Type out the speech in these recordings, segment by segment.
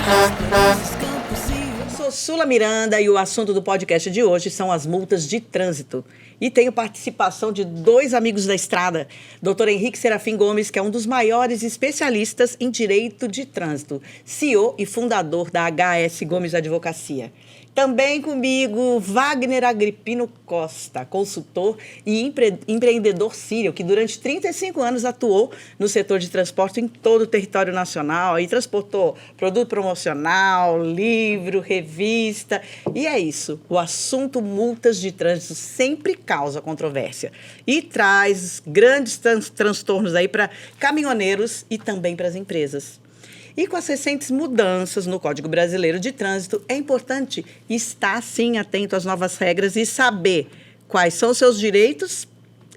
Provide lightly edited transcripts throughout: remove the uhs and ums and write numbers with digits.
Eu sou Sula Miranda e o assunto do podcast de hoje são as multas de trânsito. E tenho participação de dois amigos da estrada, Dr. Henrique Serafim Gomes, que é um dos maiores especialistas em direito de trânsito, CEO e fundador da HS Gomes Advocacia. Também comigo, Wagner Agripino Costa, consultor e empreendedor sírio, que durante 35 anos atuou no setor de transporte em todo o território nacional e transportou produto promocional, livro, revista. E é isso, o assunto multas de trânsito sempre causa controvérsia e traz grandes transtornos aí para caminhoneiros e também para as empresas. E com as recentes mudanças no Código Brasileiro de Trânsito, é importante estar, sim, atento às novas regras e saber quais são os seus direitos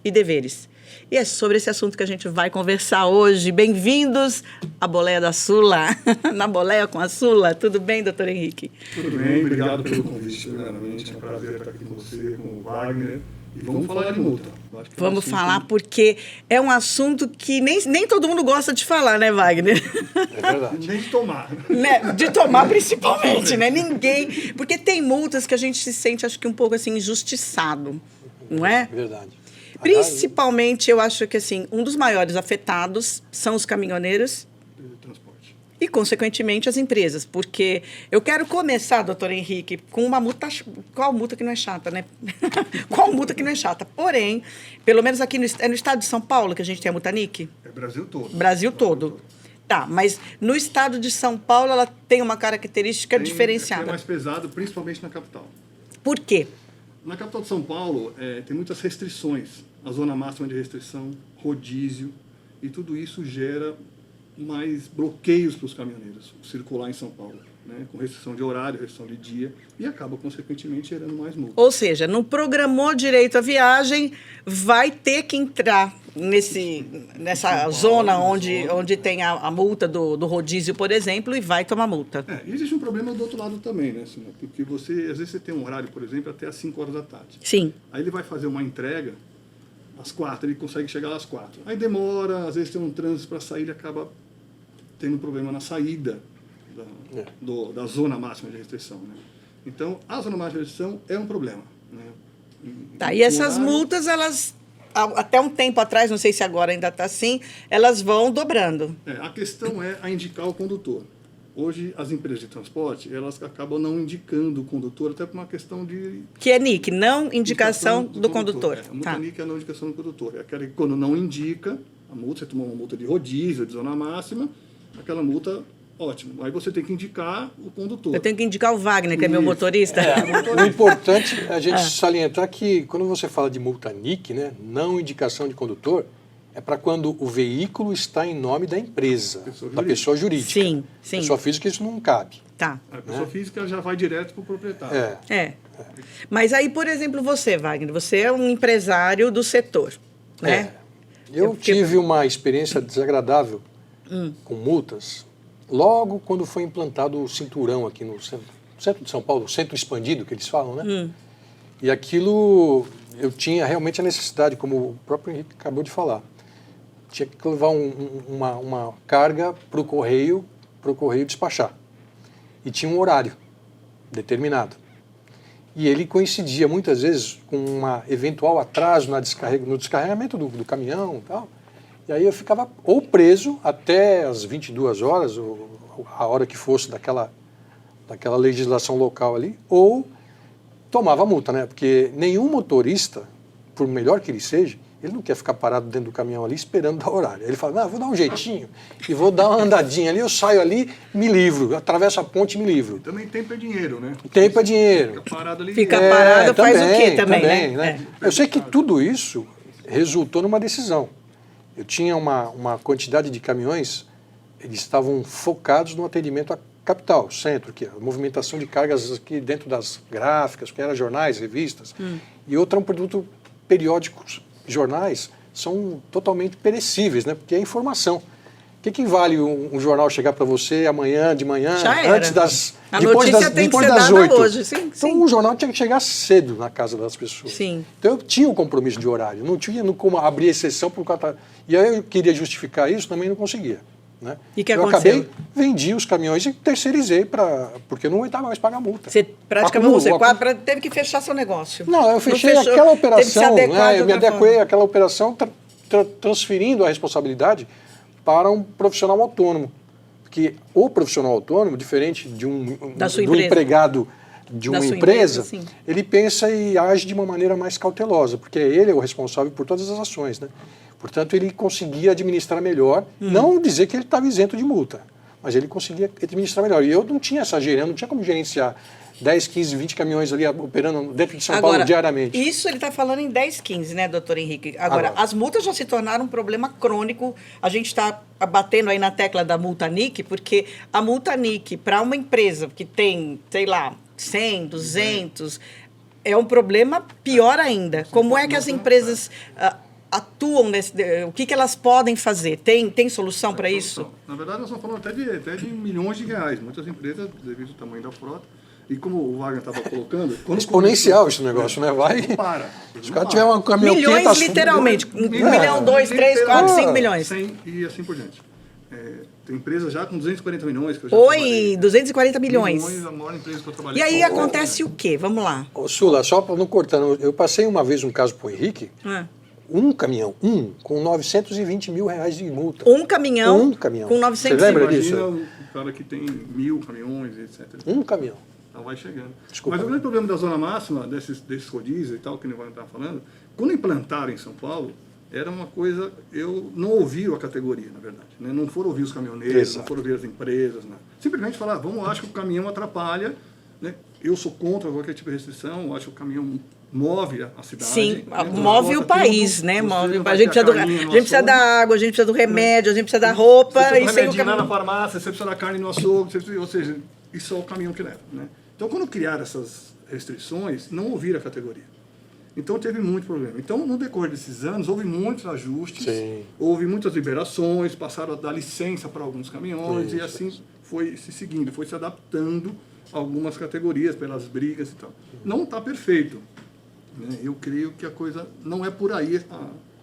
e deveres. E é sobre esse assunto que a gente vai conversar hoje. Bem-vindos à Boleia da Sula, na Boleia com a Sula. Tudo bem, doutor Henrique? Tudo bem, obrigado pelo convite, primeiramente. É um prazer estar aqui com você, com o Wagner. E vamos falar de multa. Vamos falar porque é um assunto que nem todo mundo gosta de falar, né, Wagner? É verdade. Nem de tomar. Né? De tomar, principalmente, né? Ninguém... Porque tem multas que a gente se sente, acho que um pouco assim, injustiçado, não é? Verdade. Principalmente, eu acho que, assim, um dos maiores afetados são os caminhoneiros e, consequentemente, as empresas. Porque eu quero começar, doutor Henrique, com uma multa... Qual multa que não é chata, né? Qual multa que não é chata? Porém, pelo menos aqui no estado de São Paulo que a gente tem a multa NIC? É Brasil todo. Brasil todo. Tá, mas no estado de São Paulo ela tem uma característica diferenciada. É mais pesado, principalmente na capital. Por quê? Na capital de São Paulo tem muitas restrições. A zona máxima de restrição, rodízio, e tudo isso gera mais bloqueios para os caminhoneiros circular em São Paulo, né? Com restrição de horário, restrição de dia, e acaba, consequentemente, gerando mais multa. Ou seja, não programou direito a viagem, vai ter que entrar nessa zona onde tem a multa do rodízio, por exemplo, e vai tomar multa. E existe um problema do outro lado também, né, Simone? Porque às vezes você tem um horário, por exemplo, até às 5 horas da tarde. Sim. Aí ele vai fazer uma entrega às 4, ele consegue chegar às 4. Aí demora, às vezes tem um trânsito para sair, ele acaba tendo um problema na saída da zona máxima de restrição, né? Então, a zona máxima de restrição é um problema, né? E essas multas, elas, até um tempo atrás, não sei se agora ainda está assim, elas vão dobrando. A questão é a indicar o condutor. Hoje, as empresas de transporte, elas acabam não indicando o condutor, até por uma questão de... Que é NIC, não indicação do condutor. A multa NIC é a não indicação do condutor. É aquela que, quando não indica a multa, você tomou uma multa de rodízio, de zona máxima, aquela multa, ótimo. Aí você tem que indicar o condutor. Eu tenho que indicar o Wagner, que é meu motorista. O importante é a gente salientar que, quando você fala de multa NIC, né, não indicação de condutor, é para quando o veículo está em nome da empresa, da pessoa jurídica. Sim, sim. Pessoa física, isso não cabe. Tá. A pessoa física já vai direto para o proprietário. Mas aí, por exemplo, você, Wagner, você é um empresário do setor, né? Eu tive uma experiência desagradável com multas logo quando foi implantado o cinturão aqui no centro de São Paulo, o centro expandido, que eles falam, né? E aquilo, eu tinha realmente a necessidade, como o próprio Henrique acabou de falar. Tinha que levar uma carga para o correio despachar. E tinha um horário determinado. E ele coincidia muitas vezes com um eventual atraso no descarregamento do caminhão e tal. E aí eu ficava ou preso até as 22 horas, ou a hora que fosse daquela legislação local ali, ou tomava multa, né? Porque nenhum motorista, por melhor que ele seja, ele não quer ficar parado dentro do caminhão ali esperando dar horário. Ele fala, vou dar um jeitinho e vou dar uma andadinha ali, eu saio ali, me livro, atravesso a ponte e me livro. E também tempo é dinheiro, né? Tempo é dinheiro. Fica parado ali. Fica parado, faz o quê também, né? Eu sei que tudo isso resultou numa decisão. Eu tinha uma quantidade de caminhões, eles estavam focados no atendimento à capital, centro, que é a movimentação de cargas aqui dentro das gráficas, que eram jornais, revistas, e outra um produto periódicos. Jornais são totalmente perecíveis, né? Porque é informação. O que vale um jornal chegar para você amanhã, de manhã, antes das... A notícia tem que ser dada hoje, sim. Então o jornal tinha que chegar cedo na casa das pessoas. Sim. Então eu tinha um compromisso de horário, não tinha como abrir exceção por causa... E aí eu queria justificar isso, também não conseguia. Né? E o que eu aconteceu? acabei, vendi os caminhões e terceirizei, porque eu não aguentava mais pagar multa. Você praticamente Acúmulo. teve que fechar seu negócio. Não, eu fechei fechou, aquela teve que se operação, adequar de eu me outra adequei forma. àquela operação transferindo a responsabilidade para um profissional autônomo. Porque o profissional autônomo, diferente de um empregado de uma empresa, ele pensa e age de uma maneira mais cautelosa, porque ele é o responsável por todas as ações, né? Portanto, ele conseguia administrar melhor, não dizer que ele estava isento de multa, mas ele conseguia administrar melhor. E eu não tinha essa gerência, não tinha como gerenciar 10, 15, 20 caminhões ali operando dentro de São Paulo diariamente. Isso ele está falando em 10, 15, né, doutor Henrique? Agora, as multas já se tornaram um problema crônico. A gente está batendo aí na tecla da multa NIC, porque a multa NIC, para uma empresa que tem, sei lá, 100, 200, é um problema pior ainda. Como é que as empresas atuam nesse... O que elas podem fazer? Tem solução para isso? Na verdade, nós estamos falando até de milhões de reais. Muitas empresas, devido ao tamanho da frota, e como o Wagner estava colocando... Exponencial esse negócio, né? Vai... Não para. Se o cara tiver um caminhão... Milhões, literalmente. 1 milhão, 2, 3, 4, 5 milhões. 100 e assim por diante. Tem empresas já com 240 milhões. Que eu já 240 milhões. A maior empresa que eu trabalhei. E aí acontece o quê? Vamos lá. Sula, só para não cortar, eu passei uma vez um caso para o Henrique, um caminhão, com 920 mil reais de multa. Um caminhão com 920 Você lembra disso? Imagina o cara que tem 1.000 caminhões, etc. Um caminhão. Então vai chegando. Desculpa. Mas o grande problema da zona máxima, desses rodízios e tal, que o Wagner estava falando, quando implantaram em São Paulo, era uma coisa, eu não ouvi a categoria, na verdade. Né? Não foram ouvir os caminhoneiros, Exato. não foram ouvir as empresas. Né? Simplesmente falar, acho que o caminhão atrapalha, né? Eu sou contra qualquer tipo de restrição, acho que o caminhão move a cidade. Sim, né? move o país, né? A gente precisa da água, a gente precisa do remédio, a gente precisa da roupa. Você precisa e sem lá na farmácia, você precisa da carne no açougue, ou seja, isso é o caminhão que leva. Né? Então, quando criaram essas restrições, não ouviram a categoria. Então, teve muito problema. Então, no decorrer desses anos, houve muitos ajustes, houve muitas liberações, passaram a dar licença para alguns caminhões, e assim foi se seguindo, foi se adaptando a algumas categorias pelas brigas e tal. Não está perfeito. Né? Eu creio que a coisa não é por aí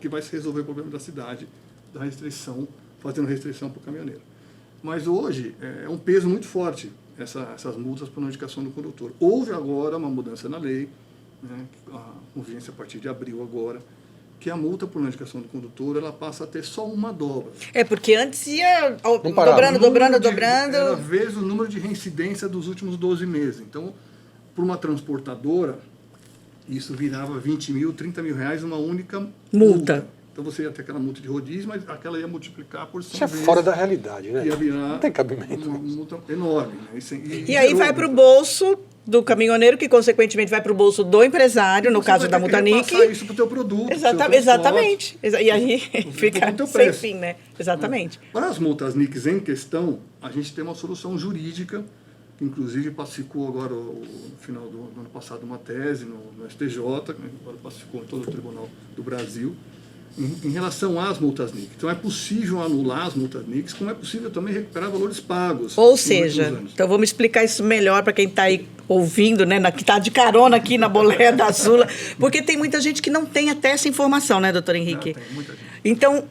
que vai se resolver o problema da cidade, da restrição, fazendo restrição para o caminhoneiro. Mas hoje é um peso muito forte essas multas por não indicação do condutor. Houve agora uma mudança na lei, né, a convivência a partir de abril agora, que a multa por não indicação do condutor ela passa a ter só uma dobra. Porque antes ia dobrando. Era vezes o número de reincidência dos últimos 12 meses. Então, para uma transportadora, isso virava 20 mil, 30 mil reais uma única multa. Então você ia ter aquela multa de rodízio, mas aquela ia multiplicar por 100 vezes. Isso é fora da realidade, né? Ia virar não tem cabimento. Uma multa enorme. Né? E aí vai para o bolso do caminhoneiro, que consequentemente vai para o bolso do empresário, no caso da multa NIC. Isso para o teu produto. Exatamente. E aí fica sem fim, né? Exatamente. Para as multas NICs em questão, a gente tem uma solução jurídica, que inclusive pacificou agora, no final do ano passado, uma tese no STJ, agora pacificou em todo o Tribunal do Brasil, em relação às multas NIC. Então é possível anular as multas NICs, como é possível também recuperar valores pagos. Ou seja, então vamos explicar isso melhor para quem está aí ouvindo, né, que está de carona aqui na boleia da Sula, porque tem muita gente que não tem até essa informação, né, doutor Henrique? Tem muita gente. Então,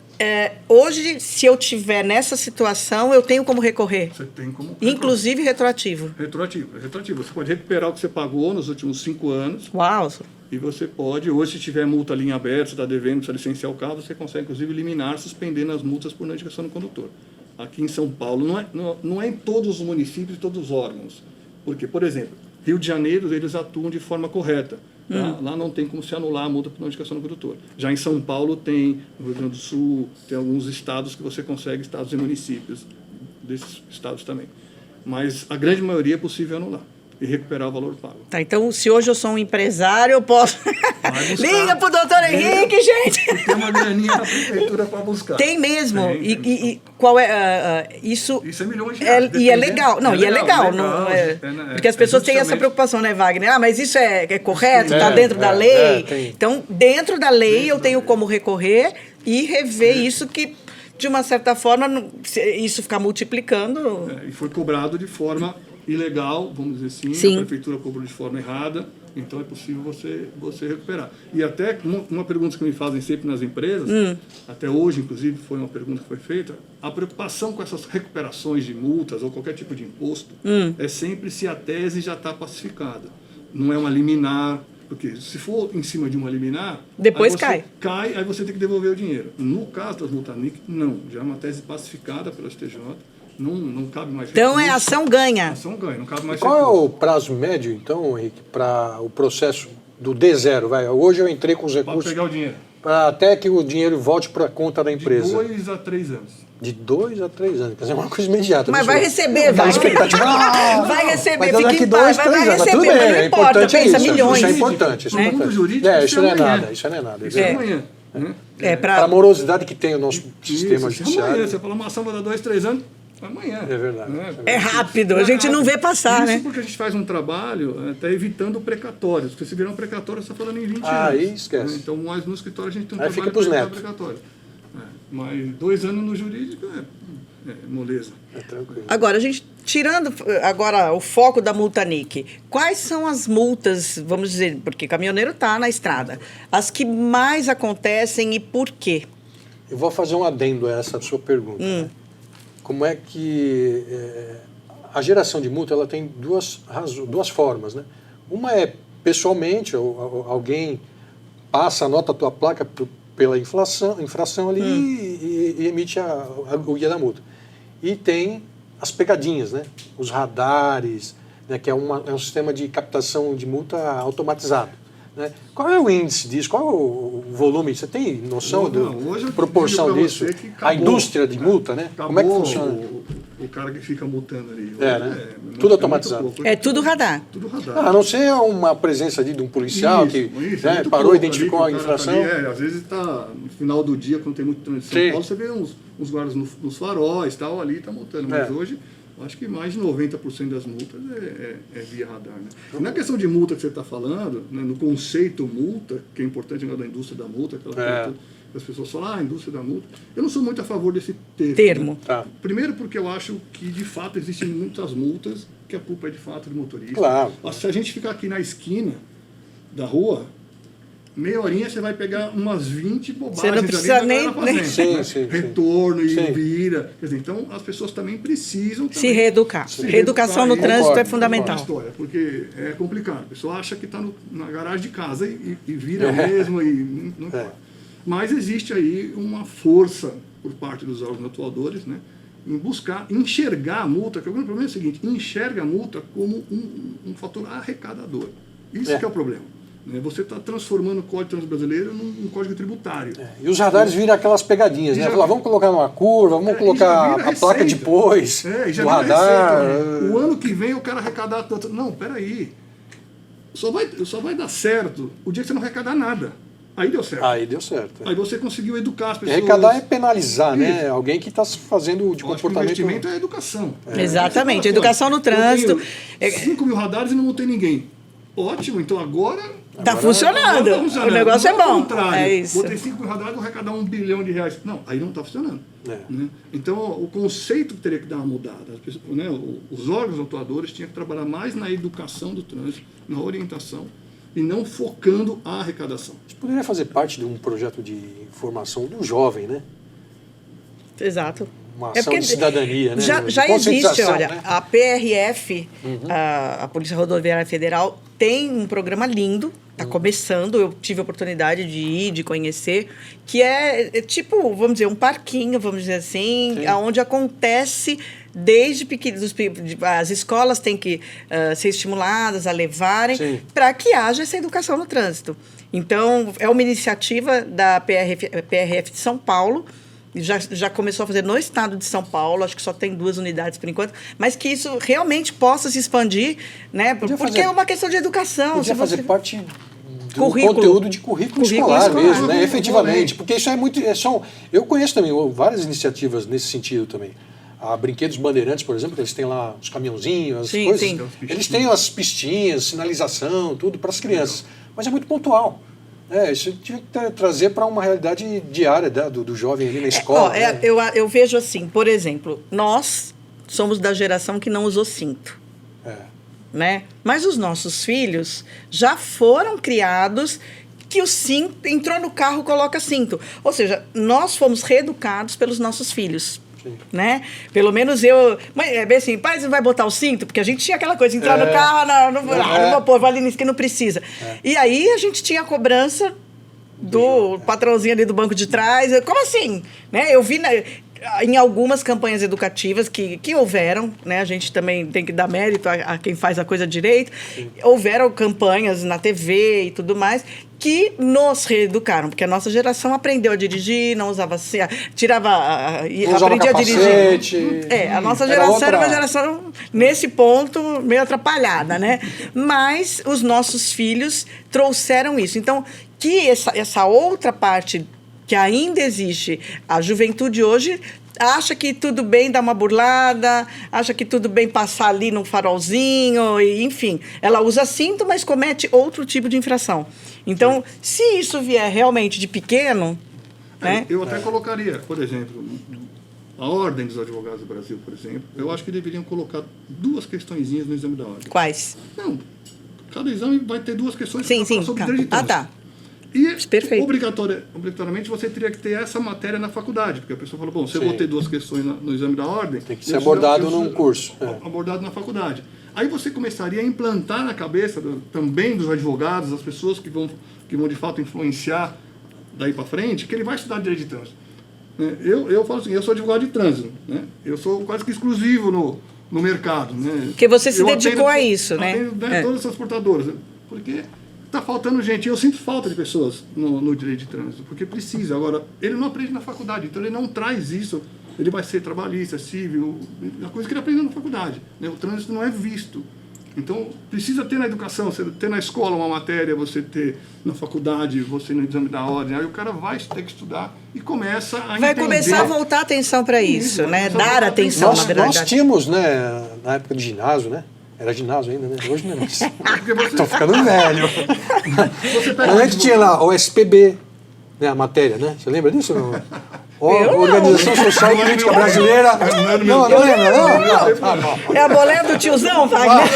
hoje, se eu tiver nessa situação, eu tenho como recorrer? Você tem como recorrer. Inclusive retroativo. Retroativo. Você pode recuperar o que você pagou nos últimos 5 anos. Uau! E você pode, hoje, se tiver multa ali em aberto, você está devendo, precisa licenciar o carro, você consegue, inclusive, eliminar, suspendendo as multas por não indicação do condutor. Aqui em São Paulo, não é em todos os municípios e todos os órgãos. Porque, por exemplo, Rio de Janeiro, eles atuam de forma correta. Tá? Lá não tem como se anular a multa por não indicação do condutor. Já em São Paulo tem, no Rio Grande do Sul, tem alguns estados que você consegue, estados e municípios desses estados também. Mas a grande maioria é possível anular e recuperar o valor pago. Tá, então, se hoje eu sou um empresário, eu posso... Liga pro doutor Henrique, gente! Tem uma graninha na prefeitura para buscar. Tem mesmo? E qual é... Isso é milhões de reais. E é legal. Não, é legal. Não, porque as pessoas têm essa preocupação, né, Wagner? Mas isso é correto? Está dentro da lei? Então, dentro da lei, eu tenho como recorrer e rever isso que... De uma certa forma, isso ficar multiplicando... E foi cobrado de forma ilegal, vamos dizer assim. A prefeitura cobrou de forma errada, Então é possível você recuperar. E até uma pergunta que me fazem sempre nas empresas, até hoje, inclusive, foi uma pergunta que foi feita, a preocupação com essas recuperações de multas ou qualquer tipo de imposto é sempre se a tese já está pacificada. Não é uma liminar, porque se for em cima de uma liminar... Depois aí aí você tem que devolver o dinheiro. No caso das multas NIC, não. Já é uma tese pacificada pelo STJ. Não cabe mais Então recurso. é ação ganha. Ação ganha, não cabe mais Qual é recurso. o prazo médio, então, Henrique, para o processo do D0? Hoje eu entrei com os Para recursos pegar o dinheiro. até que o dinheiro volte para a conta da empresa. De 2 a 3 anos. De 2 a 3 anos. Quer dizer, é uma coisa imediata. Mas não vai sou- receber, Dá vai. expectativa. Vai receber, Mas fica daqui em paz, 2, vai 3 anos. receber, Tudo mas bem, não é importa, importante pensa, isso. milhões. Isso é importante. Isso é No mundo importante. jurídico, Isso isso não é é amanhã. nada. Isso não é nada. Isso é amanhã. Né? A morosidade que tem o nosso sistema Isso, judiciário. amanhã. Você fala, uma ação vai dar 2, 3 anos, amanhã. É verdade. Né? É rápido, a gente não vê passar, Isso né? porque a gente faz um trabalho até evitando precatórios. Porque se virar um precatório, você está falando em 20 anos. Aí esquece. Né? Então, mas no escritório a gente tem um Aí trabalho fica pros para evitar netos. precatório. Mas 2 anos no jurídico é moleza. É tranquilo. Agora, a gente, tirando agora o foco da multa NIC, quais são as multas, vamos dizer, porque caminhoneiro está na estrada, as que mais acontecem e por quê? Eu vou fazer um adendo a essa sua pergunta. Né? Como é que a geração de multa ela tem duas formas, né? Uma é pessoalmente, alguém anota a tua placa pela infração ali e emite o guia da multa. E tem as pegadinhas, né? Os radares, né? Que é um sistema de captação de multa automatizado. Né? Qual é o índice disso? Qual é o volume? Você tem noção da proporção disso? Acabou, a indústria de multa, né? Como é que funciona? O cara que fica multando ali. Tudo automatizado. muito pouco. É tudo radar. Tudo radar. A não ser uma presença ali de um policial que muito parou, pouco identificou ali, a que o cara infração. tá ali, às vezes está no final do dia, quando tem muito trânsito em São Paulo, você vê uns guardas nos faróis, tal, ali está multando. Mas hoje, acho que mais de 90% das multas é via radar. Né? E na questão de multa que você está falando, né, no conceito multa, que é importante na da indústria da multa, aquela coisa toda, as pessoas falam, indústria da multa. Eu não sou muito a favor desse termo. Né? Tá. Primeiro porque eu acho que, de fato, existem muitas multas que a culpa é, de fato, do motorista. Claro. Se a gente ficar aqui na esquina da rua, meia horinha você vai pegar umas 20 bobagens. Você não precisa ali nem- na fazenda, Sim, né? sim, sim. Retorno e Sim. vira. Quer dizer, então, as pessoas também precisam Se também reeducar. se Reeducação no reeducar. trânsito é Concordo, fundamental. a história, porque é complicado. A pessoa acha que está na garagem de casa e vira mesmo e não pode. Mas existe aí uma força por parte dos órgãos atuadores, né, em buscar enxergar a multa, que o grande problema é o seguinte, enxerga a multa como um fator arrecadador. Isso que é o problema. Né? Você está transformando o Código de Trânsito Brasileiro num código tributário. E os radares viram aquelas pegadinhas, né? Falar, vamos colocar numa curva, vamos e colocar já a vira placa receita. depois E já do vira radar. receita, né? O ano que vem o cara arrecadar tanto. Não, peraí. Só vai dar certo o dia que você não arrecadar nada. Aí deu certo. Aí deu certo. Aí você conseguiu educar as E pessoas. arrecadar é penalizar, né? Isso. Alguém que está fazendo de Eu acho que o comportamento. investimento é a educação. Exatamente, Você fala, educação no trânsito. Eu tenho 5 mil radares e não tem ninguém. Ótimo, então agora... Tá funcionando. agora tá funcionando. O negócio Não é ao bom. contrário. É isso. Botei 5 mil radares, vou arrecadar R$1 bilhão. Não, aí não está funcionando. Né? Então, o conceito teria que dar uma mudada. As pessoas, né, os órgãos atuadores tinham que trabalhar mais na educação do trânsito, na orientação, e não focando a arrecadação. Isso poderia fazer parte de um projeto de formação do jovem, né? Exato. Uma ação de cidadania, né? Já De existe, conscientização, olha, né? a PRF, a Polícia Rodoviária Federal, tem um programa lindo, está começando, eu tive a oportunidade de ir, de conhecer, que é tipo, vamos dizer, um parquinho, vamos dizer assim, onde acontece desde pequenos, as escolas têm que ser estimuladas a levarem para que haja essa educação no trânsito. Então, é uma iniciativa da PRF de São Paulo, já começou a fazer no estado de São Paulo, acho que só tem 2 unidades por enquanto, mas que isso realmente possa se expandir, né? Porque é uma questão de educação. Podia fazer parte do Currículo. conteúdo de currículo escolar escolar, mesmo, né? né? Efetivamente, porque isso é muito... eu conheço também várias iniciativas nesse sentido também. A Brinquedos Bandeirantes, por exemplo, eles têm lá os caminhãozinhos, as coisas. Sim. Eles têm as pistinhas, sinalização, tudo para as crianças. Mas é muito pontual. Isso tinha que trazer para uma realidade diária do jovem ali na escola. Né? Eu vejo assim, por exemplo, nós somos da geração que não usou cinto. né? Mas os nossos filhos já foram criados que o cinto, entrou no carro, coloca cinto. Ou seja, nós fomos reeducados pelos nossos filhos. Né? Pelo menos eu... Mas é bem assim, pai, você vai botar o cinto? Porque a gente tinha aquela coisa, entrar no carro, não vou pôr, vai ali nisso que não precisa. E aí a gente tinha a cobrança do patrãozinho ali do banco de trás. Como assim? Né? Eu vi em algumas campanhas educativas que houveram, né? A gente também tem que dar mérito a quem faz a coisa direito. Sim. Houveram campanhas na TV e tudo mais que nos reeducaram, porque a nossa geração aprendeu a dirigir, não usava tirava, aprendia a dirigir. A nossa geração era uma geração, nesse ponto, meio atrapalhada, né? Mas os nossos filhos trouxeram isso. Então, que essa outra parte que ainda existe, a juventude hoje acha que tudo bem dar uma burlada, acha que tudo bem passar ali num farolzinho, e, enfim. Ela usa cinto, mas comete outro tipo de infração. Então, se isso vier realmente de pequeno... né? Eu até colocaria, por exemplo, a Ordem dos Advogados do Brasil, por exemplo, eu acho que deveriam colocar 2 questõezinhas no exame da ordem. Quais? Não, cada exame vai ter 2 questões sobre direito de trânsito. Tá. E, obrigatoriamente, você teria que ter essa matéria na faculdade, porque a pessoa fala, bom, se eu vou ter 2 questões no exame da ordem... Tem que ser abordado num curso. Abordado na faculdade. Aí você começaria a implantar na cabeça também dos advogados, das pessoas que vão de fato influenciar daí para frente, que ele vai estudar direito de trânsito. Eu falo assim, eu sou advogado de trânsito, né? Eu sou quase que exclusivo no mercado. Né? Porque você se dedicou a isso, né? Todas essas portadoras, porque... Está faltando gente. Eu sinto falta de pessoas no direito de trânsito, porque precisa. Agora, ele não aprende na faculdade, então ele não traz isso. Ele vai ser trabalhista, civil, a coisa que ele aprendeu na faculdade. Né? O trânsito não é visto. Então, precisa ter na educação, você ter na escola uma matéria, você ter na faculdade, você no exame da ordem. Aí o cara vai ter que estudar e começa a vai começar a voltar a atenção para isso, né? Dar atenção, na verdade. Nós tínhamos, né, na época de ginásio, né? Era ginásio ainda, né? Hoje não é mais. Estou ficando velho. Antes tinha lá o SPB, né, a matéria, né? Você lembra disso? Organização Social e Política Brasileira. Não lembra, não? É a boleia do tiozão, Wagner.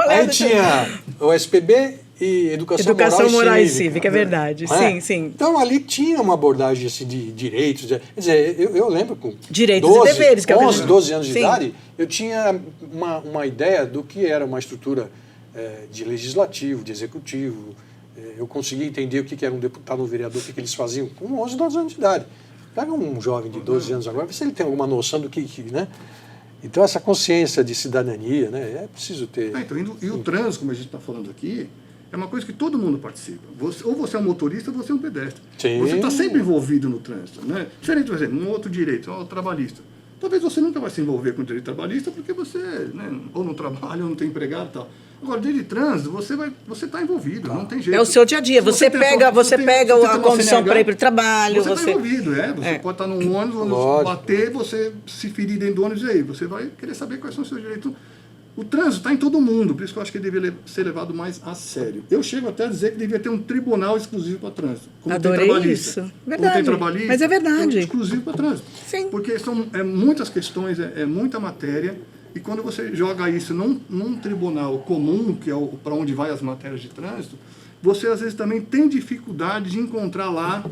Aí tinha o SPB e Educação Moral e Cívica, é verdade. Sim. Então ali tinha uma abordagem assim, de direitos. Quer dizer, eu lembro com direitos e deveres, que 11, 12 anos de idade, eu tinha uma ideia do que era uma estrutura de legislativo, de executivo. Eu conseguia entender o que era um deputado, um vereador, o que eles faziam com 11, 12 anos de idade. Pega um jovem de 12 anos agora, vê se ele tem alguma noção do que né? Então essa consciência de cidadania, né, é preciso ter. E o trânsito, como a gente está falando aqui, é uma coisa que todo mundo participa. Ou você é um motorista ou você é um pedestre. Sim. Você está sempre envolvido no trânsito. Né? Diferente, por exemplo, um outro direito, o trabalhista. Talvez você nunca vai se envolver com o direito trabalhista porque você ou não trabalha ou não tem empregado e tal. Agora, direito de trânsito, você está envolvido, não tem jeito. É o seu dia a dia. Você pega a condição para ir para o trabalho. Você está envolvido, Você pode estar num ônibus, bater, você se ferir dentro do ônibus e aí. Você vai querer saber quais são os seus direitos. O trânsito está em todo mundo, por isso que eu acho que ele deveria ser levado mais a sério. Eu chego até a dizer que devia ter um tribunal exclusivo para trânsito. Adorei isso. Verdade. Como tem trabalhista, mas é verdade. Exclusivo para trânsito. Sim. Porque são muitas questões, muita matéria, e quando você joga isso num tribunal comum, que é para onde vai as matérias de trânsito, você às vezes também tem dificuldade de encontrar lá,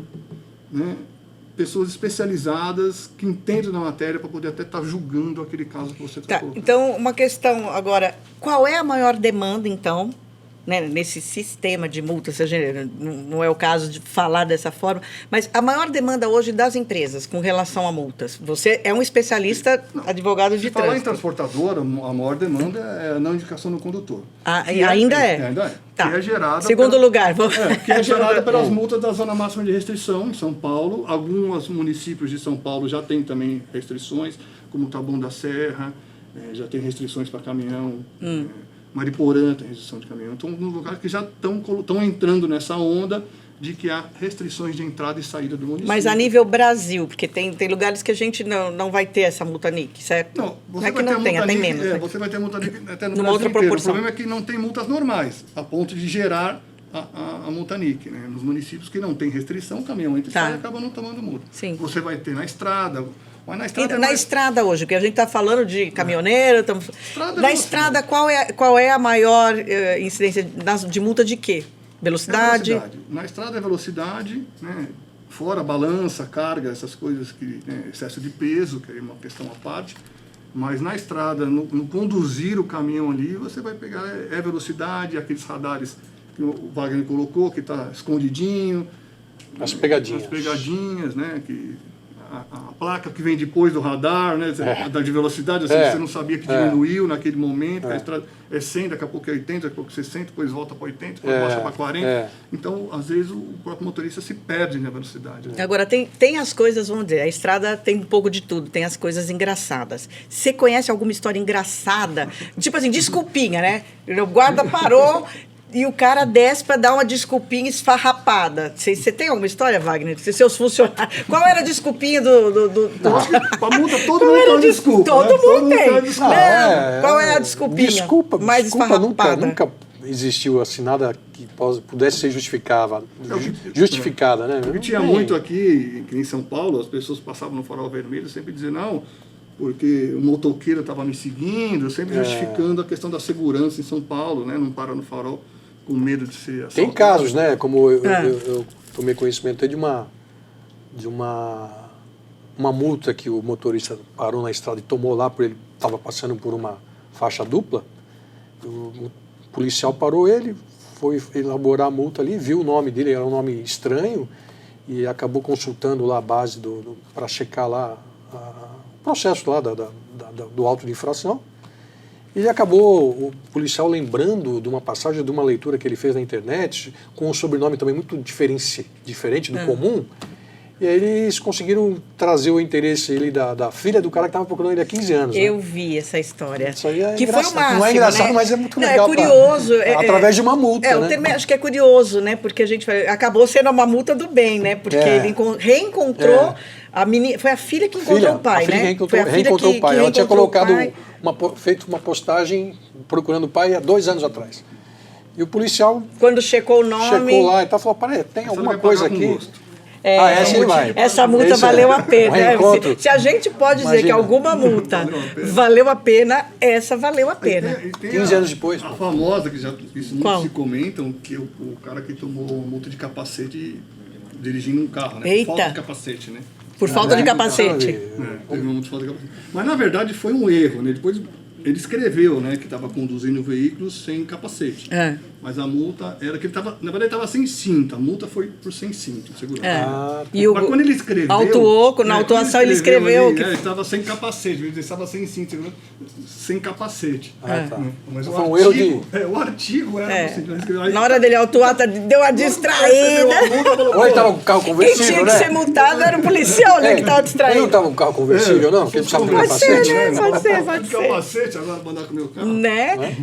né, pessoas especializadas que entendem da matéria para poder até estar julgando aquele caso que você está colocando. Então, uma questão agora, qual é a maior demanda, então, né, nesse sistema de multas? Não é o caso de falar dessa forma, mas a maior demanda hoje das empresas com relação a multas. Você é um especialista, advogado de trânsito. Falar em transportadora, a maior demanda é a não indicação do condutor. Ainda é? Ainda é. Tá. Que é gerada Segundo lugar. Que é gerada pelas multas da Zona Máxima de Restrição, em São Paulo. Alguns municípios de São Paulo já têm também restrições, como Taboão da Serra, já tem restrições para caminhão, Mariporã tem restrição de caminhão. Então, nos lugares que já estão entrando nessa onda de que há restrições de entrada e saída do município. Mas a nível Brasil, porque tem lugares que a gente não vai ter essa multa NIC, certo? Não, não é que não tenha, tem menos. Né? Você vai ter multa NIC até no Numa Brasil outra inteiro. proporção. O problema é que não tem multas normais, a ponto de gerar a multa NIC. Né? Nos municípios que não tem restrição, o caminhão entra e sai e acaba não tomando multa. Sim. Você vai ter na estrada, Mas na estrada, Na estrada hoje, porque a gente está falando de caminhoneiro, na estrada qual é a maior incidência de multa de quê? Velocidade? Na estrada é velocidade, né? Fora balança, carga, essas coisas que, né? Excesso de peso, que é uma questão à parte. Mas na estrada, no conduzir o caminhão ali, você vai pegar velocidade, aqueles radares que o Wagner colocou, que está escondidinho. As pegadinhas. As pegadinhas, né? A placa que vem depois do radar, né? De velocidade, assim, você não sabia que diminuiu naquele momento, a estrada é 100, daqui a pouco é 80, daqui a pouco 60, depois volta para 80, depois baixa para 40. Então, às vezes, o próprio motorista se perde na velocidade. Né? Agora, tem as coisas, vamos dizer, a estrada tem um pouco de tudo, tem as coisas engraçadas. Você conhece alguma história engraçada? Tipo assim, desculpinha, né? O guarda parou... E o cara desce para dar uma desculpinha esfarrapada. Você tem alguma história, Wagner? Seus funcionários. Qual era a desculpinha do... Eu acho que para multa todo mundo tem desculpa. Todo mundo tem. Qual é a desculpinha? Desculpa esfarrapada? nunca existiu assim, nada que pudesse ser justificada, né? O que tinha muito aqui em São Paulo, as pessoas passavam no farol vermelho sempre dizendo, não, porque o motoqueiro estava me seguindo, sempre justificando a questão da segurança em São Paulo, né? Não para no farol com medo de ser assaltado. Tem casos, né? Como eu tomei conhecimento até de uma multa que o motorista parou na estrada e tomou lá, porque ele estava passando por uma faixa dupla. O policial parou ele, foi elaborar a multa ali, viu o nome dele, era um nome estranho, e acabou consultando lá a base para checar lá o processo lá do auto de infração. E acabou o policial lembrando de uma passagem, de uma leitura que ele fez na internet, com um sobrenome também muito diferente do comum. E aí eles conseguiram trazer o interesse da filha do cara que estava procurando ele há 15 anos. Eu vi essa história. Isso aí é que engraçado. Foi o máximo, não é engraçado, né? mas é muito legal. É curioso. Através de uma multa, né? O termo, acho que é curioso, né? Porque a gente acabou sendo uma multa do bem, né? Porque ele reencontrou a menina. Foi a filha que encontrou o pai, né? Foi a filha que reencontrou o pai. Ela tinha feito uma postagem procurando o pai há 2 anos atrás. E o policial... Quando checou o nome... Checou lá e tal, falou, peraí, tem alguma coisa aqui... Essa multa valeu a pena. Se a gente pode dizer que alguma multa valeu a pena, essa valeu a pena. Tem 15 anos depois. A famosa, que muitos se comentam, que o cara que tomou multa de capacete dirigindo um carro, né? Eita. Falta de capacete, né? Por falta de capacete. Teve uma multa de falta de capacete. Mas, na verdade, foi um erro, né? Depois ele escreveu, né, que estava conduzindo o veículo sem capacete. Mas a multa era que ele estava, na verdade, estava sem cinto. A multa foi por sem cinto, segurança. Mas quando ele escreveu... Na autuação ele escreveu... Ele estava sem capacete, ele estava sem cinto, sem capacete. Mas foi um erro de... O artigo era... Na hora dele autuar, deu uma distraída. Ou ele estava com o carro conversível, Quem tinha que ser multado era o policial, né, que estava distraído. Ele não estava com o carro conversível, não? Que ele precisava de capacete? Pode ser. Capacete, agora mandar com o meu carro. Né?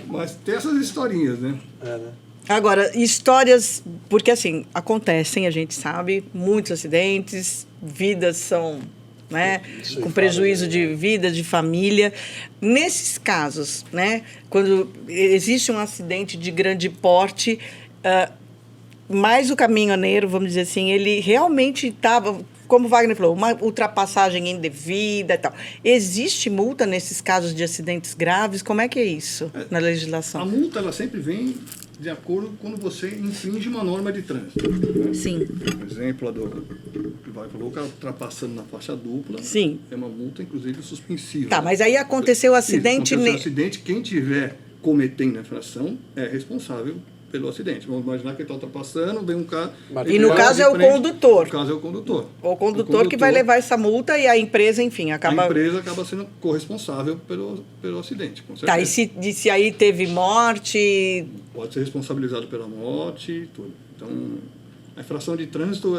Mas tem essas historinhas, né? Agora, histórias, porque assim, acontecem, a gente sabe, muitos acidentes, vidas são, né, com prejuízo de vida, de família. Nesses casos, né, quando existe um acidente de grande porte, mais o caminhoneiro, vamos dizer assim, ele realmente estava... Como o Wagner falou, uma ultrapassagem indevida e tal. Existe multa nesses casos de acidentes graves? Como é que é isso na legislação? A multa, ela sempre vem de acordo com quando você infringe uma norma de trânsito. Né? Sim. Por exemplo, que vai falou, o cara ultrapassando na faixa dupla. Sim. É uma multa, inclusive, suspensiva. Tá, mas aí aconteceu o acidente... Aconteceu o acidente, quem tiver cometendo a infração é responsável pelo acidente. Vamos imaginar que ele está ultrapassando, vem um carro... E no caso é o condutor. No caso é o condutor. O condutor que vai levar essa multa e a empresa, enfim, acaba... A empresa acaba sendo corresponsável pelo acidente, com certeza. Tá, e se aí teve morte... Pode ser responsabilizado pela morte e tudo. Então, a infração de trânsito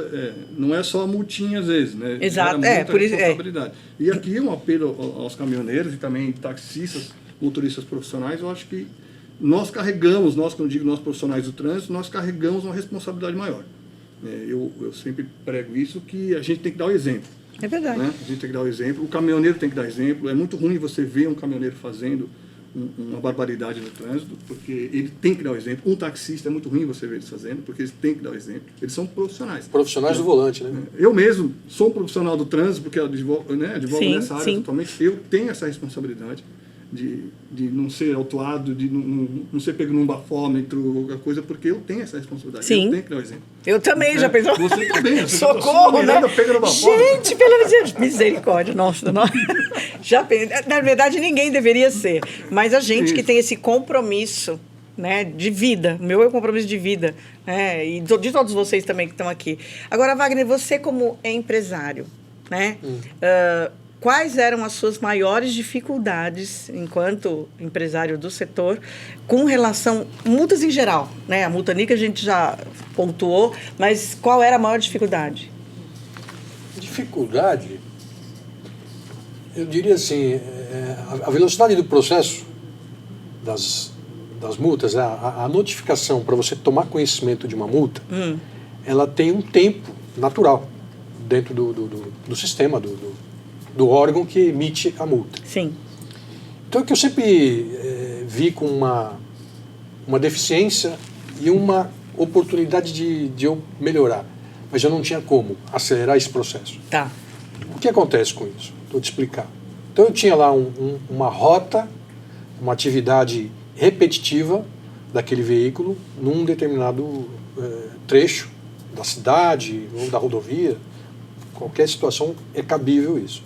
não é só a multinha, às vezes, né? Exato, por isso responsabilidade. E aqui um apelo aos caminhoneiros e também taxistas, motoristas profissionais, eu acho que nós carregamos, quando eu digo nós profissionais do trânsito, nós carregamos uma responsabilidade maior. Eu sempre prego isso, que a gente tem que dar o exemplo. É verdade. Né? A gente tem que dar o exemplo, o caminhoneiro tem que dar exemplo. É muito ruim você ver um caminhoneiro fazendo uma barbaridade no trânsito, porque ele tem que dar o exemplo. Um taxista é muito ruim você ver eles fazendo, porque eles têm que dar o exemplo. Eles são profissionais. Profissionais do volante, né? Eu mesmo sou um profissional do trânsito, porque eu advogo nessa área sim. totalmente. Eu tenho essa responsabilidade de não ser autuado, de não ser pego num bafômetro, qualquer coisa, porque eu tenho essa responsabilidade. Sim. Eu tenho que dar o exemplo. Eu também, já pensou? Você também. Socorro, né? Pega no bafômetro. Gente, pela misericórdia, nossa. Na verdade, ninguém deveria ser. Mas a gente que tem esse compromisso, né, de vida, o meu é um compromisso de vida, né, e de todos vocês também que estão aqui. Agora, Wagner, você como empresário, né, quais eram as suas maiores dificuldades enquanto empresário do setor com relação multas em geral, né? A multa NIC a gente já pontuou, mas qual era a maior dificuldade? Dificuldade, eu diria assim, a velocidade do processo das multas, a notificação para você tomar conhecimento de uma multa, ela tem um tempo natural dentro do sistema, do órgão que emite a multa. Sim. Então, é que eu sempre vi com uma deficiência e uma oportunidade de eu melhorar, mas eu não tinha como acelerar esse processo. Tá. O que acontece com isso? Vou te explicar. Então, eu tinha lá uma rota, uma atividade repetitiva daquele veículo num determinado trecho da cidade ou da rodovia. Qualquer situação é cabível isso.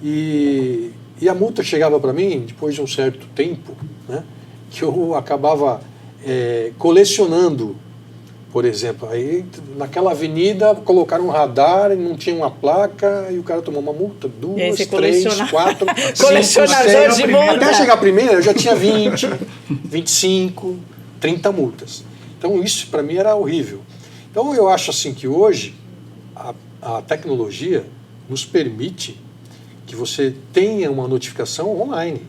E a multa chegava para mim depois de um certo tempo, né, que eu acabava colecionando, por exemplo. Aí naquela avenida colocaram um radar e não tinha uma placa e o cara tomou uma multa, 2, 3, 4, 5, colecionador de multa. Até chegar a primeira eu já tinha 20, 25, 30 multas. Então isso para mim era horrível. Então eu acho assim que hoje a tecnologia nos permite que você tenha uma notificação online.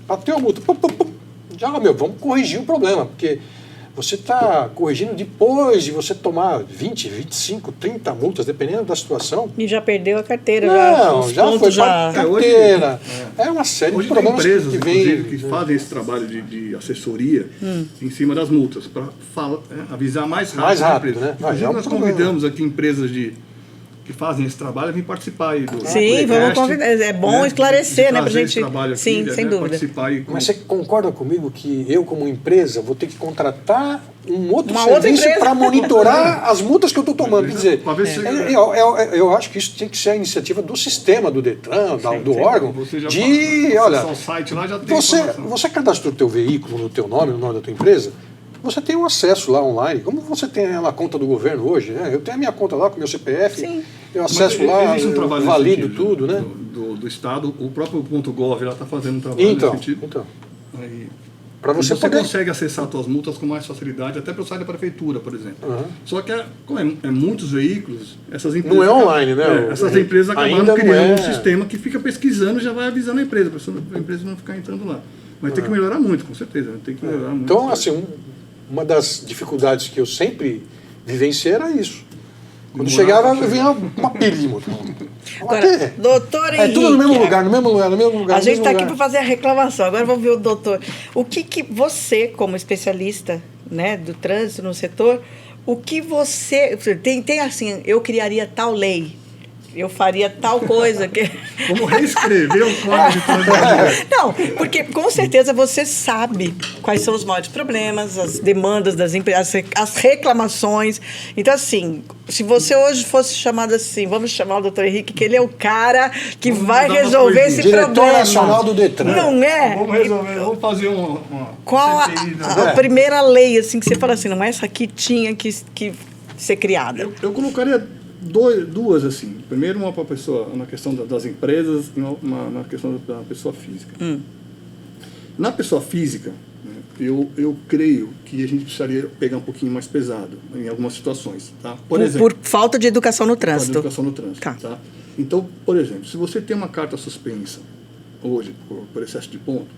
Bateu a multa, já, vamos corrigir o problema, porque você está corrigindo depois de você tomar 20, 25, 30 multas, dependendo da situação. E já perdeu a carteira. Não, já foi para a carteira. É uma série de problemas tem empresas, que vem. inclusive, que fazem esse trabalho de assessoria em cima das multas, para avisar mais rápido. Mais rápido, né? Inclusive, nós convidamos aqui empresas que fazem esse trabalho a vir participar aí do Sim, vamos convidar. É bom esclarecer, né, pra gente. Sim, aqui, sem dúvida. Participar aí Mas você concorda comigo que eu, como empresa, vou ter que contratar um outro outra serviço para monitorar as multas que eu estou tomando? Quer dizer, eu acho que isso tem que ser a iniciativa do sistema, do Detran, do órgão, olha, o site lá já tem você cadastrou o teu veículo no teu nome, no nome da tua empresa, você tem um acesso lá online, como você tem a conta do governo hoje, né? Eu tenho a minha conta lá com o meu CPF, Sim. eu acesso lá, eu valido tudo, né? Do Estado, o próprio .gov lá está fazendo um trabalho nesse sentido. Então. Para você consegue acessar as suas multas com mais facilidade, até pelo site da prefeitura, por exemplo. Só que, como é muitos veículos, essas empresas... Não é online, né? Essas empresas acabaram criando um sistema que fica pesquisando e já vai avisando a empresa, para a empresa não ficar entrando lá. Mas tem que melhorar muito, com certeza. Tem que melhorar muito. Então, assim, uma das dificuldades que eu sempre vivenciei era isso. Quando chegava, vinha uma pilha de multa. Agora, doutor Henrique... É tudo no mesmo lugar, no mesmo lugar. A gente está aqui para fazer a reclamação. Agora vamos ver o doutor. O que você, como especialista, né, do trânsito no setor, o que você... Tem assim, eu criaria tal lei, eu faria tal coisa. Como reescrever o código de trânsito. Não, porque com certeza você sabe quais são os maiores problemas, as demandas das empresas, as reclamações. Então, assim, se você hoje fosse chamado assim, vamos chamar o doutor Henrique, que ele é o cara que vai resolver esse problema. Diretor Nacional do Detran. Não é? Vamos resolver, vamos fazer uma qual a primeira lei, assim, que você fala assim, não, essa aqui tinha que ser criada? Eu colocaria duas, assim. Primeiro, uma para pessoa, na questão das empresas e uma na questão da pessoa física. Na pessoa física, né, eu creio que a gente precisaria pegar um pouquinho mais pesado em algumas situações. Tá? Por exemplo, por falta de educação no trânsito. Falta de educação no trânsito. Tá? Então, por exemplo, se você tem uma carta suspensa hoje por excesso de ponto,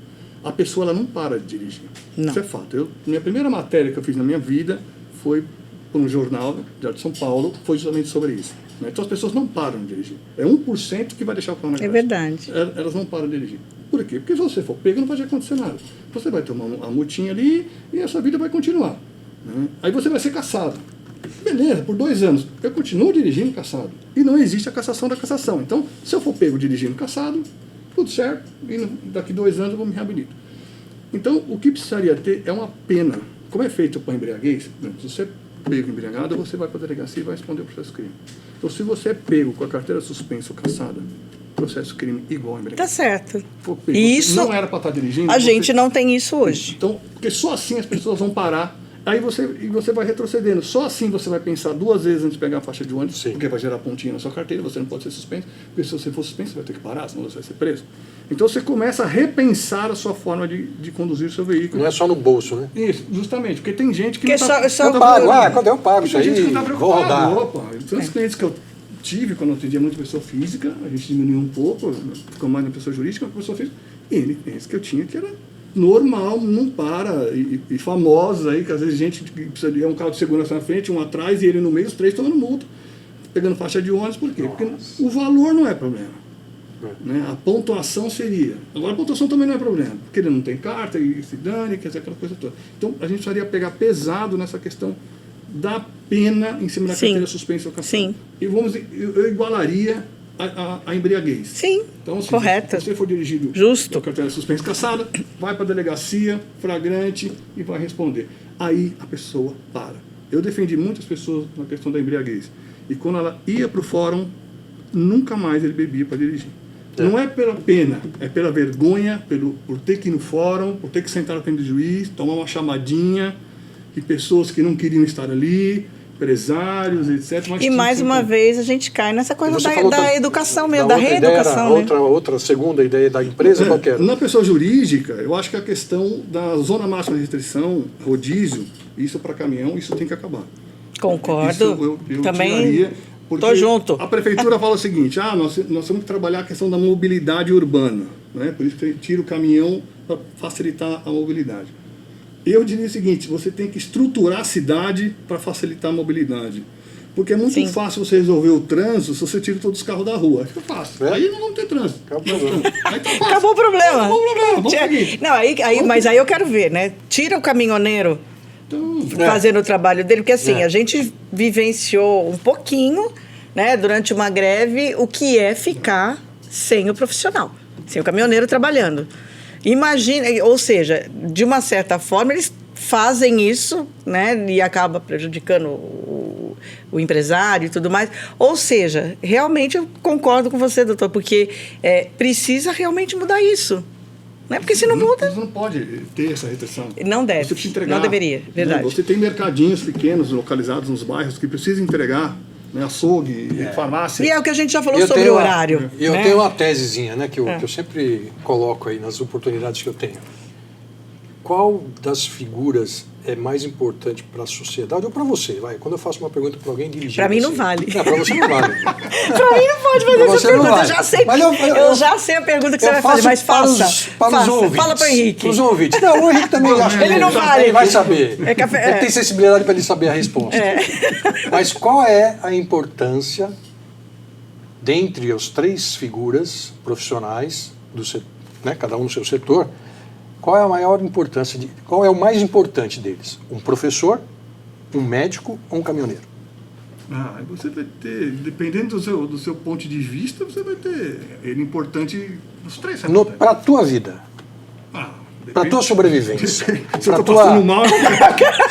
a pessoa ela não para de dirigir. Não. Isso é fato. Minha primeira matéria que eu fiz na minha vida foi por um jornal de São Paulo, foi justamente sobre isso. né? Então as pessoas não param de dirigir. É 1% que vai deixar o carro na É garagem. verdade. Elas não param de dirigir. Por quê? Porque se você for pego, não vai acontecer nada. Você vai tomar uma multinha ali e essa vida vai continuar, né? Aí você vai ser cassado. Beleza, por 2 anos. Eu continuo dirigindo cassado. E não existe a cassação da cassação. Então, se eu for pego dirigindo cassado, tudo certo. E daqui 2 anos eu vou me reabilitar. Então, o que precisaria ter é uma pena. Como é feito para embriaguez, né? Se você é pego embriagado, você vai para a delegacia e vai responder o processo crime. Então, se você é pego com a carteira suspensa ou cassada, processo crime igual a embriaguez. Tá certo. For pego, Isso, não era para estar dirigindo. a gente não tem isso hoje. Então, porque só assim as pessoas vão parar. Aí você vai retrocedendo. Só assim você vai pensar 2 vezes antes de pegar a faixa de ônibus, Sim. porque vai gerar pontinha na sua carteira, você não pode ser suspenso, porque se você for suspenso, você vai ter que parar, senão você vai ser preso. Então você começa a repensar a sua forma de conduzir o seu veículo. Não é só no bolso, né? Isso, justamente, porque tem gente que Porque não tá, só não tá Eu pago, preocupado. quando eu pago isso Tem gente aí, que não tá vou preocupado. rodar. Opa, tantos clientes que eu tive quando eu atendia muito pessoa física, a gente diminuiu um pouco, ficou mais na pessoa jurídica, na pessoa física, e esse que eu tinha que era normal, não para, e famosos aí, que às vezes gente que precisa de um carro de segurança na frente, um atrás e ele no meio, os 3 tomando multa, pegando faixa de ônibus, por quê? Porque o valor não é problema. Né? A pontuação seria. Agora a pontuação também não é problema, porque ele não tem carta e se dane, quer dizer, aquela coisa toda. Então a gente precisaria pegar pesado nessa questão da pena em cima da Sim. carteira suspensa ou cassada. Sim. E eu igualaria a embriaguez. Sim, Então, assim, correto. se você for dirigido Justo. com a carteira suspensa cassada, vai para a delegacia, flagrante, e vai responder. Aí a pessoa para. Eu defendi muitas pessoas na questão da embriaguez. E quando ela ia para o fórum, nunca mais ele bebia para dirigir. Não é pela pena, é pela vergonha, por ter que ir no fórum, por ter que sentar na frente do juiz, tomar uma chamadinha, e pessoas que não queriam estar ali, empresários, etc. Mas E mais uma vez a gente cai nessa coisa Você da falou educação mesmo, da outra ideia reeducação. era Né? outra segunda ideia da empresa, qual que era? Na pessoa jurídica, eu acho que a questão da zona máxima de restrição, rodízio, isso para caminhão, isso tem que acabar. Concordo. Isso eu Também tiraria, porque tô junto. a prefeitura fala o seguinte, nós temos que trabalhar a questão da mobilidade urbana, né? Por isso que tira o caminhão para facilitar a mobilidade. Eu diria o seguinte, você tem que estruturar a cidade para facilitar a mobilidade. Porque é muito Sim. fácil você resolver o trânsito se você tira todos os carros da rua. Aí fica fácil. É? Aí não vamos ter trânsito. Acabou o problema. Aí tá fácil. Acabou o problema. Acabou o problema. Vamos seguir. Não, mas aí eu quero ver, né? Tira o caminhoneiro Então, fazendo o trabalho dele, porque assim, É. a gente vivenciou um pouquinho, né, durante uma greve, o que é ficar sem o profissional, sem o caminhoneiro trabalhando. Imagina, ou seja, de uma certa forma, eles fazem isso, né, e acaba prejudicando o empresário e tudo mais. Ou seja, realmente eu concordo com você, doutor, porque precisa realmente mudar isso. Né? Porque se não muda, Você não pode ter essa restrição. não deve, Você precisa entregar. não deveria, verdade. Você tem mercadinhos pequenos localizados nos bairros que precisam entregar, né, açougue, farmácia. E é o que a gente já falou Eu sobre tenho o uma- horário. E eu né? tenho uma tesezinha, né, que eu sempre coloco aí nas oportunidades que eu tenho. Qual das figuras é mais importante para a sociedade ou para você? Vai, quando eu faço uma pergunta para alguém dirigindo. Pra mim não vale. Não, para você não vale. Pra mim não pode fazer Pra essa você não pergunta. vai. Eu já sei, Mas eu já sei a pergunta que você vai fazer, mas para faça. os, para os faça. ouvintes. Fala pro Henrique. Para os ouvintes. Não, o Henrique também acha Ele não vale. Ele vai saber. É café- Ele é. tem sensibilidade para ele saber a resposta. Mas qual é a importância, dentre as 3 figuras profissionais, né, cada um no seu setor, qual é a maior importância, qual é o mais importante deles? Um professor, um médico ou um caminhoneiro? Aí você vai ter, dependendo do seu ponto de vista, você vai ter ele importante os 3. Para a tua vida, para a tua sobrevivência. Se eu pra estou tua- passando mal,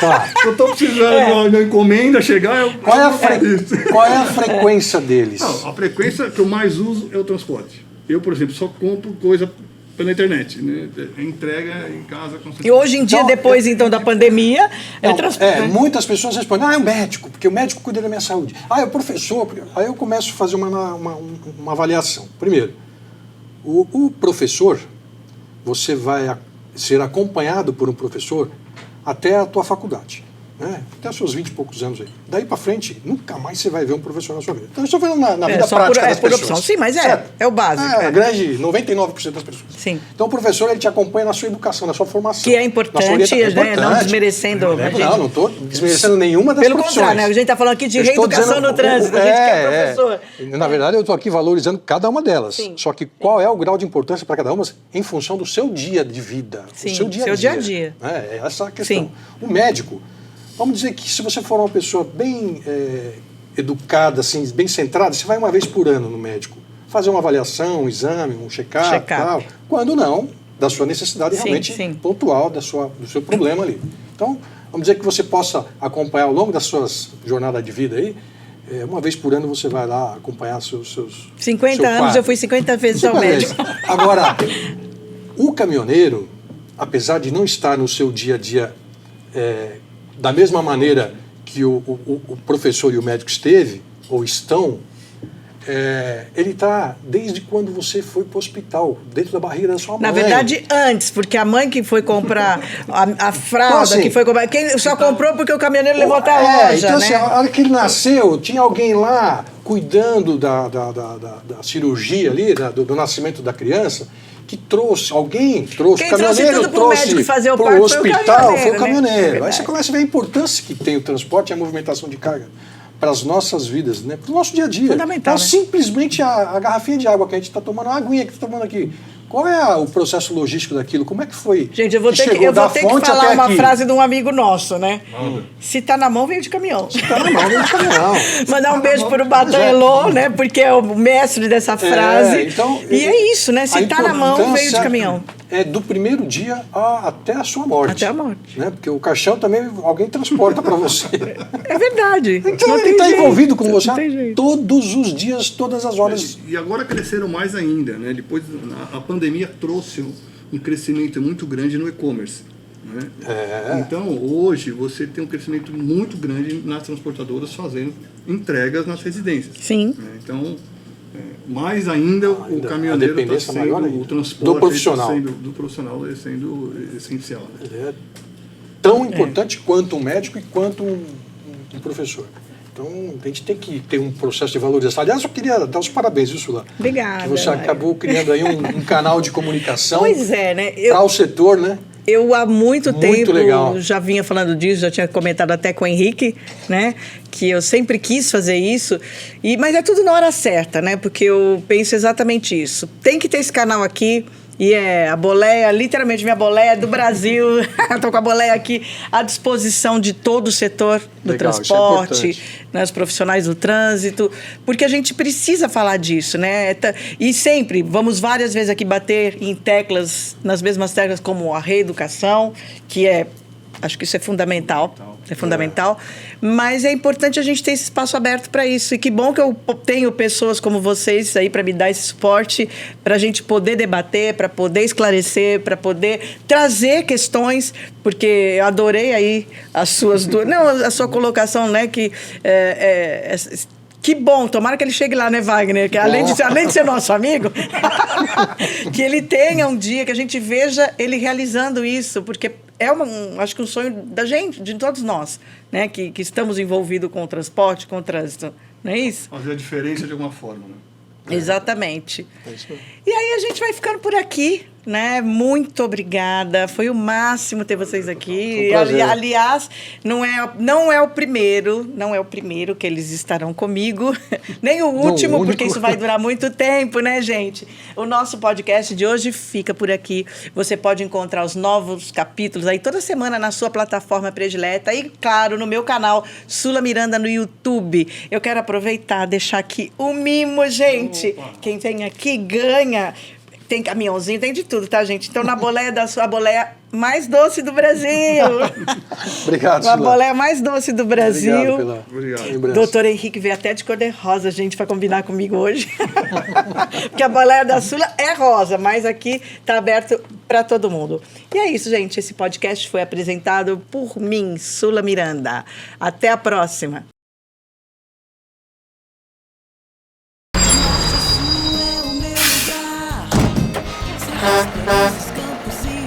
Tá. se eu estou precisando de uma encomenda chegar, eu Qual é a, isso. qual é a frequência deles? Não, a frequência que eu mais uso é o transporte. Eu, por exemplo, só compro coisa pela internet, né? Entrega em casa com E hoje em dia, Então, depois então da pandemia, Não, transporte. muitas pessoas respondem, é o médico, porque o médico cuida da minha saúde. É o professor. Aí eu começo a fazer uma avaliação. Primeiro, o professor, você vai ser acompanhado por um professor até a tua faculdade. né? Até os seus 20 e poucos anos aí. Daí para frente, nunca mais você vai ver um professor na sua vida. Então, eu estou falando na vida prática das pessoas. Opção. Sim, mas certo? é o básico. A grande 99% das pessoas. Sim. Então, o professor, ele te acompanha na sua educação, na sua formação. Que é importante, né? Não desmerecendo. Não estou desmerecendo nenhuma das profissões. Pelo contrário, né? A gente está falando aqui de reeducação no trânsito, a gente que é professor. Na verdade, eu estou aqui valorizando cada uma delas. Sim. Só que qual é o grau de importância para cada uma em função do seu dia de vida. Sim, o seu dia a dia. É essa a questão. Sim. O médico, vamos dizer que se você for uma pessoa bem educada, assim, bem centrada, você vai uma vez por ano no médico. Fazer uma avaliação, um exame, um check-up e tal. Quando não, da sua necessidade realmente pontual, do seu problema ali. Então, vamos dizer que você possa acompanhar ao longo das suas jornadas de vida aí, uma vez por ano você vai lá acompanhar seus 50 anos, quadro. Eu fui 50 vezes ao médico. Agora, o caminhoneiro, apesar de não estar no seu dia a dia da mesma maneira que o professor e o médico esteve, ou estão, ele está desde quando você foi para o hospital, dentro da barriga da sua mãe. Na verdade, antes, porque a mãe que foi comprar a fralda, então, assim, que foi comprar... Quem só comprou porque o caminhoneiro levou até a loja, então, né? Assim, a hora que ele nasceu, tinha alguém lá cuidando da cirurgia ali, do nascimento da criança, que alguém trouxe, quem o caminhoneiro trouxe para o hospital, foi o caminhoneiro. Né? Aí você começa a ver a importância que tem o transporte e a movimentação de carga para as nossas vidas, né? Para o nosso dia a dia. Fundamental, então, né? Simplesmente a garrafinha de água que a gente está tomando, a aguinha que está tomando aqui, qual é o processo logístico daquilo? Como é que foi? Gente, eu vou ter que falar uma frase de um amigo nosso, né? Se tá na mão, veio de caminhão. Se tá na mão, veio de caminhão. Mandar um beijo para o Batan Elô, né? Porque é o mestre dessa frase. Então, e é isso, né? Se tá na mão, veio de caminhão. É do primeiro dia até a sua morte. Até a morte. Né? Porque o caixão também alguém transporta para você. É verdade. Então ele está envolvido com você todos os dias, todas as horas. E agora cresceram mais ainda, né? Depois a pandemia trouxe um crescimento muito grande no e-commerce. Né? Então hoje você tem um crescimento muito grande nas transportadoras fazendo entregas nas residências. Sim. Né? Então mais ainda o caminhoneiro está sendo o transporte do profissional. Do profissional sendo essencial. É tão importante quanto um médico e quanto um professor. Então, a gente tem que ter um processo de valorização. Aliás, eu queria dar os parabéns, viu, Sula? Obrigada. Que você acabou criando aí um canal de comunicação. Pois é, né? Para o setor, né? Eu, há muito tempo, legal. Já vinha falando disso, já tinha comentado até com o Henrique, né? Que eu sempre quis fazer isso. Mas é tudo na hora certa, né? Porque eu penso exatamente isso. Tem que ter esse canal aqui. E a boleia, literalmente minha boleia do Brasil. Estou com a boleia aqui à disposição de todo o setor do transporte, né, os profissionais do trânsito, porque a gente precisa falar disso, né? E sempre, vamos várias vezes aqui bater nas mesmas teclas como a reeducação, que acho que isso é fundamental. É fundamental. Mas é importante a gente ter esse espaço aberto para isso. E que bom que eu tenho pessoas como vocês aí para me dar esse suporte, para a gente poder debater, para poder esclarecer, para poder trazer questões, porque eu adorei aí a sua colocação, né? Que bom, tomara que ele chegue lá, né, Wagner? Que além de ser nosso amigo, que ele tenha um dia, que a gente veja ele realizando isso, porque acho que um sonho da gente, de todos nós, né, que estamos envolvidos com o transporte, com o trânsito, não é isso? Fazer a diferença de alguma forma, né? Exatamente. E aí a gente vai ficando por aqui, né? Muito obrigada. Foi o máximo ter vocês aqui. Aliás, não é o primeiro que eles estarão comigo, nem o último, porque isso vai durar muito tempo, né, gente? O nosso podcast de hoje fica por aqui. Você pode encontrar os novos capítulos aí toda semana na sua plataforma predileta e, claro, no meu canal Sula Miranda no YouTube. Eu quero aproveitar, deixar aqui o mimo, gente. Quem vem aqui ganha. Tem caminhãozinho, tem de tudo, tá, gente? Então, na boleia da sua boleia mais doce do Brasil. Obrigado, Sula. A boleia mais doce do Brasil. Obrigado. Doutor Henrique veio até de cor-de-rosa, gente, para combinar comigo hoje. Porque a boleia da Sula é rosa, mas aqui tá aberto para todo mundo. E é isso, gente. Esse podcast foi apresentado por mim, Sula Miranda. Até a próxima. Campos e